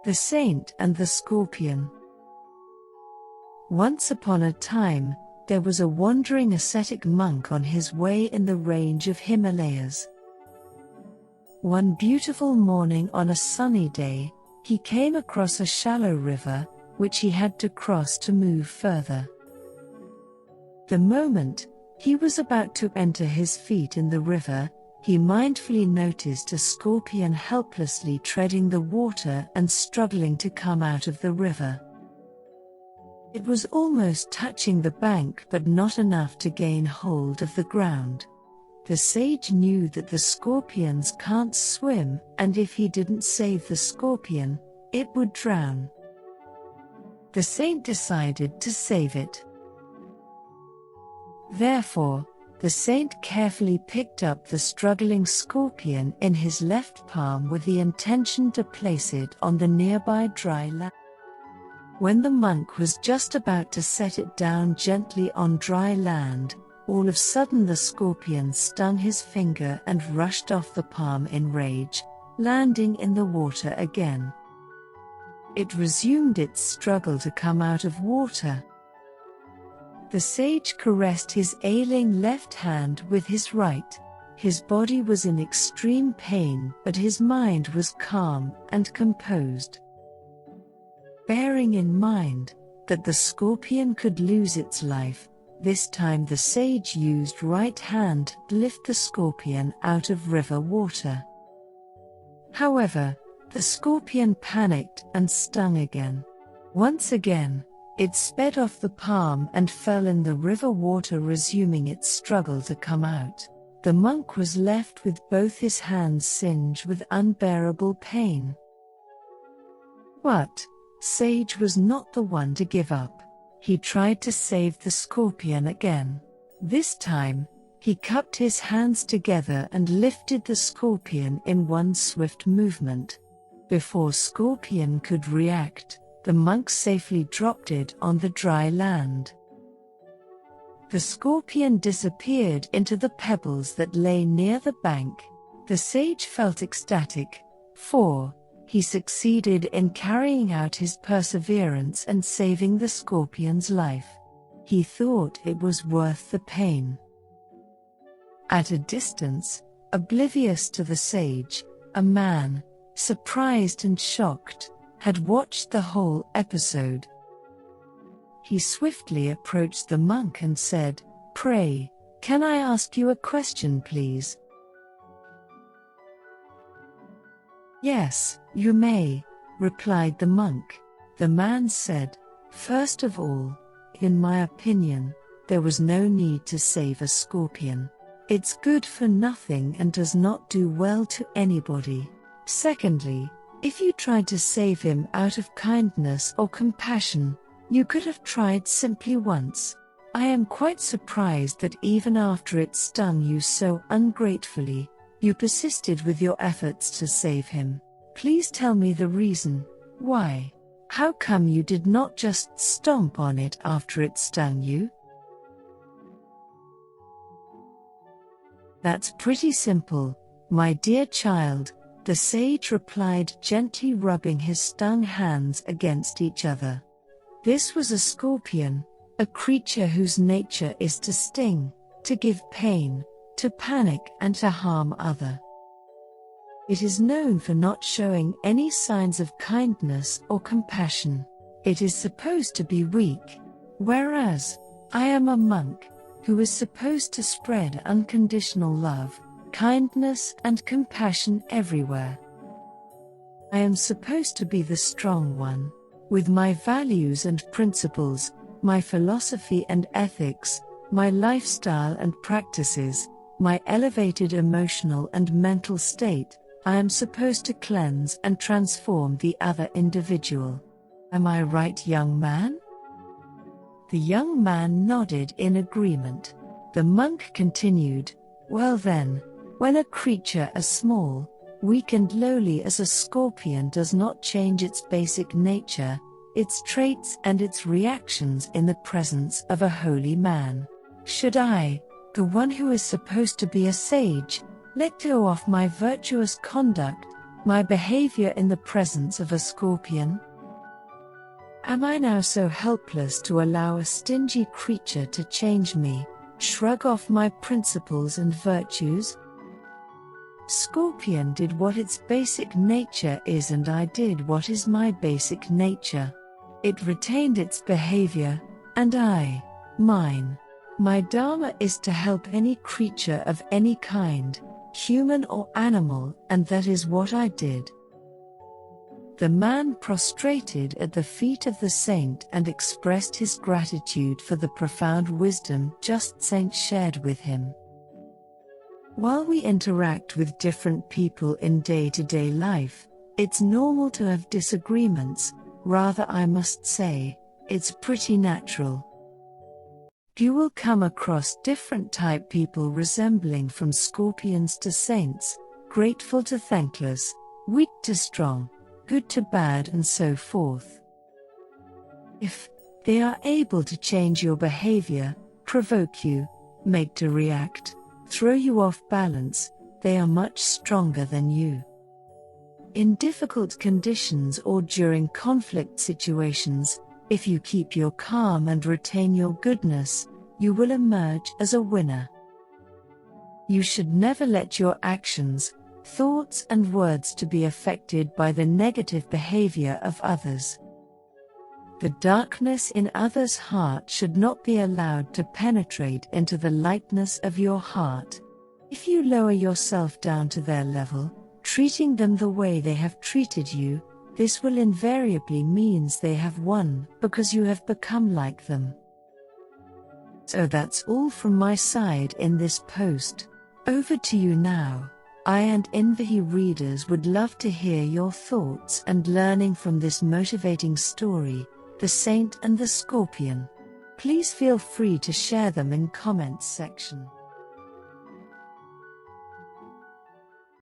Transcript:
The Saint and the Scorpion. Once upon a time, there was a wandering ascetic monk on his way in the range of Himalayas. One beautiful morning on a sunny day, he came across a shallow river, which he had to cross to move further. The moment he was about to enter his feet in the river, he mindfully noticed a scorpion helplessly treading the water and struggling to come out of the river. It was almost touching the bank but not enough to gain hold of the ground. The sage knew that the scorpions can't swim, and if he didn't save the scorpion, it would drown. The saint decided to save it. Therefore, the saint carefully picked up the struggling scorpion in his left palm with the intention to place it on the nearby dry land. When the monk was just about to set it down gently on dry land, all of a sudden the scorpion stung his finger and rushed off the palm in rage, landing in the water again. It resumed its struggle to come out of water. The sage caressed his ailing left hand with his right. His body was in extreme pain, but his mind was calm and composed. Bearing in mind that the scorpion could lose its life, this time the sage used right hand to lift the scorpion out of river water. However, the scorpion panicked and stung again. Once again, it sped off the palm and fell in the river water, resuming its struggle to come out. The monk was left with both his hands singed with unbearable pain. But Sage was not the one to give up. He tried to save the scorpion again. This time, he cupped his hands together and lifted the scorpion in one swift movement. Before scorpion could react, the monk safely dropped it on the dry land. The scorpion disappeared into the pebbles that lay near the bank. The sage felt ecstatic, for he succeeded in carrying out his perseverance and saving the scorpion's life. He thought it was worth the pain. At a distance, oblivious to the sage, a man, surprised and shocked, had watched the whole episode. He swiftly approached the monk and said, "Pray, can I ask you a question, please?" "Yes, you may," replied the monk. The man said, "First of all, in my opinion, there was no need to save a scorpion. It's good for nothing and does not do well to anybody. Secondly, if you tried to save him out of kindness or compassion, you could have tried simply once. I am quite surprised that even after it stung you so ungratefully, you persisted with your efforts to save him. Please tell me the reason. Why? How come you did not just stomp on it after it stung you?" "That's pretty simple, my dear child," the sage replied, gently rubbing his stung hands against each other. "This was a scorpion, a creature whose nature is to sting, to give pain, to panic and to harm others. It is known for not showing any signs of kindness or compassion. It is supposed to be weak, whereas I am a monk, who is supposed to spread unconditional love, kindness and compassion everywhere. I am supposed to be the strong one, with my values and principles, my philosophy and ethics, my lifestyle and practices, my elevated emotional and mental state. I am supposed to cleanse and transform the other individual. Am I right, young man?" The young man nodded in agreement. The monk continued, "Well then, when a creature as small, weak and lowly as a scorpion does not change its basic nature, its traits and its reactions in the presence of a holy man, should I, the one who is supposed to be a sage, let go of my virtuous conduct, My behavior in the presence of a scorpion? Am I now so helpless to allow a stingy creature to change me, shrug off my principles and virtues? Scorpion did what its basic nature is, and I did what is my basic nature. It retained its behavior, and I, mine. My dharma is to help any creature of any kind, human or animal, and that is what I did. The man prostrated at the feet of the saint and expressed his gratitude for the profound wisdom just saint shared with him. While we interact with different people in day-to-day life, it's normal to have disagreements. Rather, I must say, it's pretty natural. You will come across different type people, resembling from scorpions to saints, grateful to thankless, weak to strong, good to bad, and so forth. If they are able to change your behavior, provoke you, make to react, throw you off balance, they are much stronger than you. In difficult conditions or during conflict situations, if you keep your calm and retain your goodness, you will emerge as a winner. You should never let your actions, thoughts and words to be affected by the negative behavior of others. The darkness in others' heart should not be allowed to penetrate into the lightness of your heart. If you lower yourself down to their level, treating them the way they have treated you, this will invariably means they have won, because you have become like them. So that's all from my side in this post. Over to you now. I and Invariably readers would love to hear your thoughts and learning from this motivating story, The Saint and the Scorpion. Please feel free to share them in comments section.